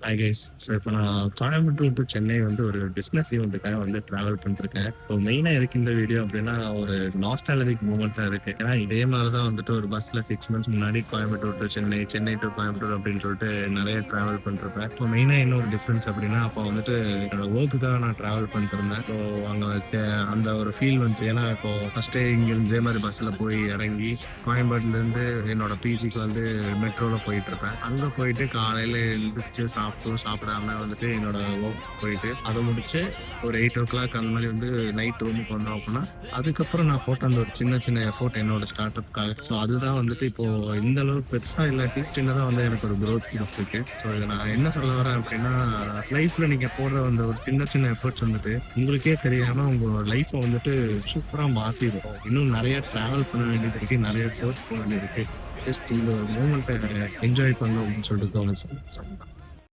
Hi guys. So இப்போ நான் Coimbatore to Chennai வந்து ஒரு பிஸ்னஸ் ஈவெண்ட்டுக்காக வந்து ட்ராவல் பண்ணிருக்கேன். ஸோ மெயினா எதுக்கு இந்த வீடியோ அப்படின்னா, ஒரு நாஸ்டாலஜிக் மூமெண்ட்டா இருக்கு. ஏன்னா இதே மாரி தான் வந்துட்டு ஒரு பஸ்ல 6 மந்த்ஸ் முன்னாடி கோயம்புத்தூர் டு சென்னை, சென்னை டு கோயம்புத்தூர் அப்படின்னு சொல்லிட்டு நெறைய ட்ராவல் பண்ணிருப்பேன். இப்போ மெயினா என்ன ஒரு டிஃபரன்ஸ் அப்படின்னா, அப்போ வந்துட்டு என்னோட ஒர்க்குக்காக நான் ட்ராவல் பண்ணிட்டு இருந்தேன். ஸோ அங்க அந்த ஒரு ஃபீல் வந்துச்சு. ஏன்னா இப்போ ஃபர்ஸ்ட்டே இங்கேருந்து இதே மாரி பஸ்ல போய் இறங்கி கோயம்பேடுலேருந்து என்னோட பிஜிக்கு வந்து மெட்ரோல போயிட்டுருப்பேன். அங்க போயிட்டு காலையில எந்திரிச்சு சாப்பிடாம வந்துட்டு என்னோட ஒர்க் போயிட்டு, அத முடிச்சு ஒரு 8:00 அந்த மாரி வந்து நைட் ரூமுக்கு வந்தோம் அப்டின்னா, அதுக்கப்புறம் நான் போட்ட அந்த ஒரு சின்ன சின்ன எஃபோர்ட் என்னோட ஸ்டார்ட் அப்க்காக. ஸோ அதுதான் வந்துட்டு இப்போ இந்த அளவுக்கு பெருசா இல்லாட்டி சின்னதா வந்து எனக்கு ஒரு குரோத் குடுத்துருக்கு. ஸோ இத நான் என்ன சொல்ல வரேன் அப்டின்னா, லைஃப்ல நீங்க போடுற அந்த ஒரு சின்ன சின்ன எஃபோர்ட்ஸ் வந்துட்டு உங்களுக்கே தெரியாம உங்க லைஃப்ப வந்துட்டு சூப்பரா மாத்திரும். இன்னும் நெறைய டிராவல் பண்ண வேண்டியது இருக்கு. நெறைய டூர் போக வேண்டியது இருக்கு. ஜஸ்ட் இந்த ஒரு மூமெண்ட்ட என்ஜாய் பண்ணணும் அப்டின்னு சொல்லிட்டு தோணுச்சு.